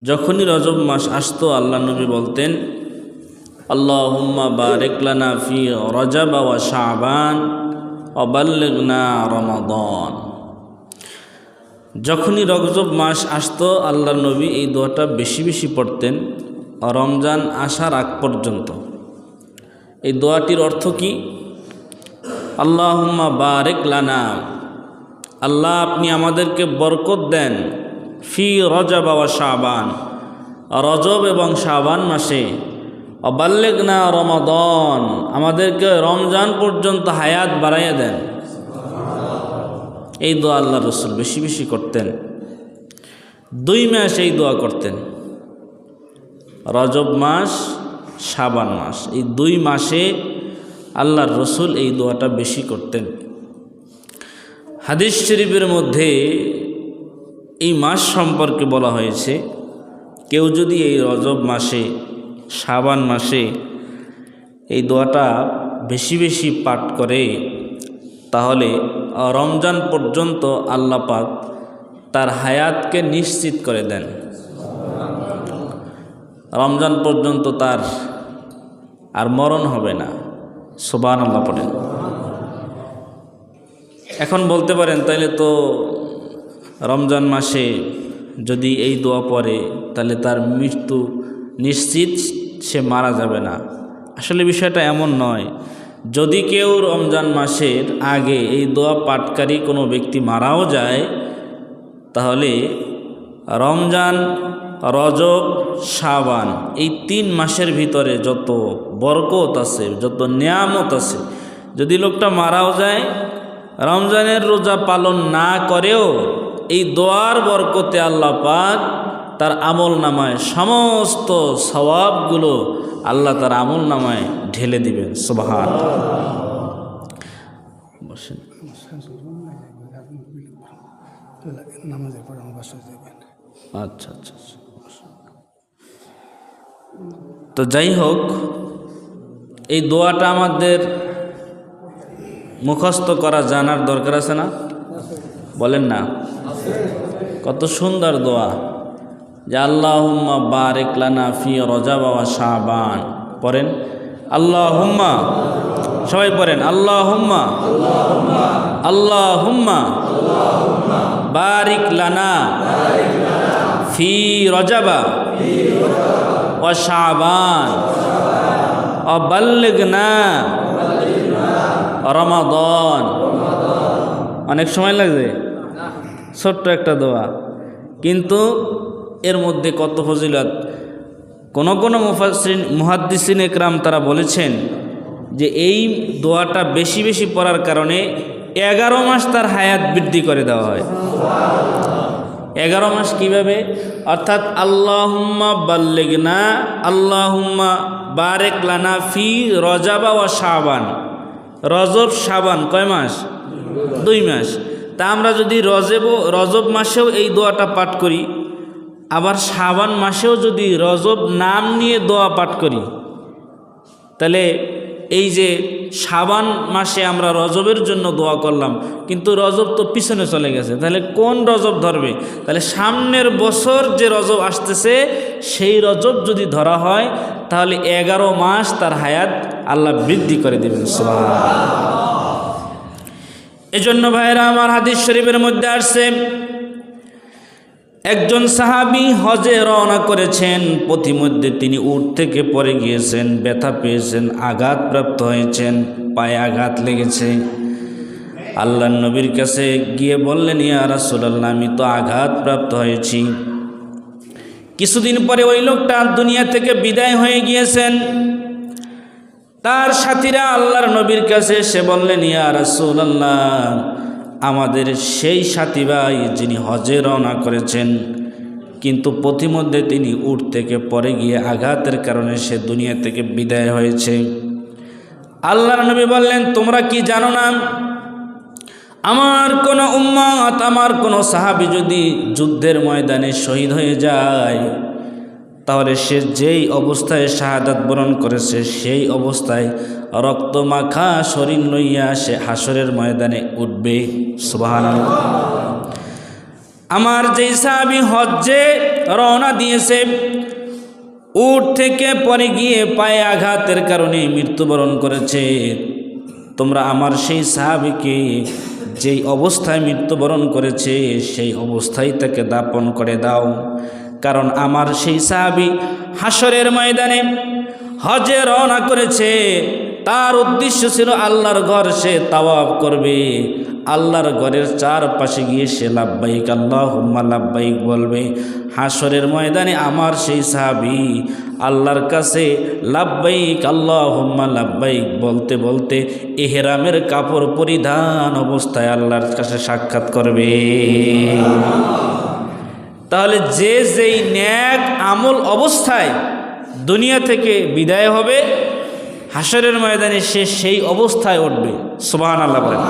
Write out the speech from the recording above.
যখনই রজব মাস আসতো আল্লাহ নবী বলতেন, আল্লাহুম্মা বারিক লানা ফি রজব ওয়া শাবান ওয়া বাল্লিগনা রমাদান। যখনই রজব মাস আসতো আল্লাহ নবী এই দোয়াটা বেশি বেশি পড়তেন রমজান আসার আগ পর্যন্ত। এই দোয়াটির অর্থ কি? আল্লাহুম্মা বারিক লানা, আল্লাহ আপনি আমাদেরকে বরকত দেন, ফি রজব ওয়া শাবান, রজব এবং শাবান মাসে, অবাল্লিগনা রমাদান, আমাদেরকে রমজান পর্যন্ত হায়াত বাড়াইয়া দেন। এই দোয়া আল্লাহ রসুল বেশি বেশি করতেন। 2 মাস এই দোয়া করতেন, রজব মাস, শাবান মাস। এই 2 মাসে আল্লাহর রসুল এই দোয়াটা বেশি করতেন। হাদিস শরীফের মধ্যে এই মাস সম্পর্কে বলা হয়েছে, কেউ যদি এই রজব মাসে, শাবান মাসে এই দোয়াটা বেশি বেশি পাঠ করে তাহলে রমজান পর্যন্ত আল্লাহ পাক তার হায়াতকে নিশ্চিত করে দেন। রমজান পর্যন্ত তার আর মরণ হবে না। সুবহানাল্লাহ পড়েন। এখন বলতে পারেন, তাইলে তো রমজান মাসে যদি এই দোয়া পড়ে তাহলে তার মৃত্যু নিশ্চিত, সে মারা যাবে না। আসলে বিষয়টা এমন নয়। যদি কেউ রমজান মাসের আগে এই দোয়া পাঠকারী কোনো ব্যক্তি মারাও যায়, তাহলে রমজান, রজব, শাবান এই 3 মাসের ভিতরে যত বরকত আছে, যত নিয়ামত আছে, যদি লোকটা মারাও যায়, রমজানের রোজা পালন না করেও এই দোয়ার বরকতে আল্লাহ পাক তার আমল নামায় সমস্ত সওয়াবগুলো আল্লাহ তার আমল নামায় ঢেলে দিবেন। সুবহানাল্লাহ। বসেন। আচ্ছা আচ্ছা। তো যাই হোক, এই দোয়াটা আমাদের মুখস্থ করা, জানার দরকার আছে না? বলেন না? কত সুন্দর দোয়া যে আল্লাহুম্মা বারিক লানা ফি রজব ওয়া শাবান। পড়েন আল্লাহুম্মা, সবাই পড়েন আল্লাহুম্মা, আল্লাহুম্মা বারিক লানা ফি রজব ওয়া শাবান ওয়া বাল্লিগনা রমাদান। অনেক সময় লাগবে, ছোট্ট একটা দোয়া, কিন্তু এর মধ্যে কত ফজিলত। কোন মুহাদ্দিসিন একরাম তারা বলেছেন যে এই দোয়াটা বেশি বেশি পড়ার কারণে 11 মাস তার হায়াত বৃদ্ধি করে দেওয়া হয়। 11 মাস কিভাবে? অর্থাৎ আল্লাহুম্মা বাল্লিগনা, আল্লাহুম্মা বারিক লানা ফি রজব ওয়া শাবান। রজব, শাবান কয় মাস? 2 মাস। তা আমরা যদি রজব মাসেও এই দোয়াটা পাঠ করি, আবার শাবান মাসেও যদি রজব নাম নিয়ে দোয়া পাঠ করি, তাহলে এই যে শাবান মাসে আমরা রজবের জন্য দোয়া করলাম, কিন্তু রজব তো পিছনে চলে গেছে, তাহলে কোন রজব ধরবে? তাহলে সামনের বছর যে রজব আসতেছে সেই রজব যদি ধরা হয়, তাহলে 11 মাস তার হায়াত আল্লাহ বৃদ্ধি করে দেবেন। সুবহানাল্লাহ। এজন্য ভাইরা আমার, হাদিস শরীফের মধ্যে আসছে, একজন সাহাবী হজে রওনা করেছেন, পথিমধ্যে তিনি উট থেকে পড়ে গিয়েছেন, ব্যথা পেয়েছেন, আঘাতপ্রাপ্ত হয়েছেন, পায়ে আঘাত লেগেছে। আল্লাহর নবীর কাছে গিয়ে বললেন, ইয়া রাসূলুল্লাহ, আমি তো আঘাতপ্রাপ্ত হয়েছি। কিছুদিন পরে ওই লোকটা দুনিয়া থেকে বিদায় হয়ে গিয়েছেন। তার সাথীরা আল্লাহর নবীর কাছে এসে বললেন, ইয়া রাসূলুল্লাহ, আমাদের সেই সাথী ভাই যিনি হজে রওনা করেছেন, কিন্তু পথিমধ্যে তিনি উট থেকে পড়ে গিয়ে আঘাতের কারণে সে দুনিয়া থেকে বিদায় হয়েছে। আল্লাহর নবী বললেন, তোমরা কি জানো না, আমার কোনো উম্মত, আমার কোনো সাহাবী যদি যুদ্ধের ময়দানে শহীদ হয়ে যায়, তাহলে সে যেই অবস্থায় শাহাদাত বরণ করেছে সেই অবস্থায় রক্তমাখা শরীর লইয়া সে হাসরের ময়দানে উঠবে। সুবহানাল্লাহ। আমার যেই সাহাবী হজ্জে রওনা দিয়েছে, উট থেকে পরে গিয়ে পায়ে আঘাতের কারণে মৃত্যুবরণ করেছে, তোমরা আমার সেই সাহাবীকে যেই অবস্থায় মৃত্যুবরণ করেছে সেই অবস্থায় তাকে দাপন করে দাও। কারণ আমার সেই সাহাবী হাসরের ময়দানে হজে রওনা করেছে, তার উদ্দেশ্য ছিল আল্লাহর ঘর সে তাওয়াফ করবে, আল্লাহর ঘরের চারপাশে গিয়ে সে লাব্বাইক আল্লাহুম্মা লাব্বাইক বলবে। হাসরের ময়দানে আমার সেই সাহাবী আল্লাহর কাছে লাব্বাইক আল্লাহুম্মা লাব্বাইক বলতে বলতে ইহরামের কাপড় পরিধান অবস্থায় আল্লাহর কাছে সাক্ষাৎ করবে। তাহলে যে যেই নেক আমল অবস্থায় দুনিয়া থেকে বিদায় হবে, হাসরের ময়দানে সে সেই অবস্থায় উঠবে। সুবহানাল্লাহ বলেন।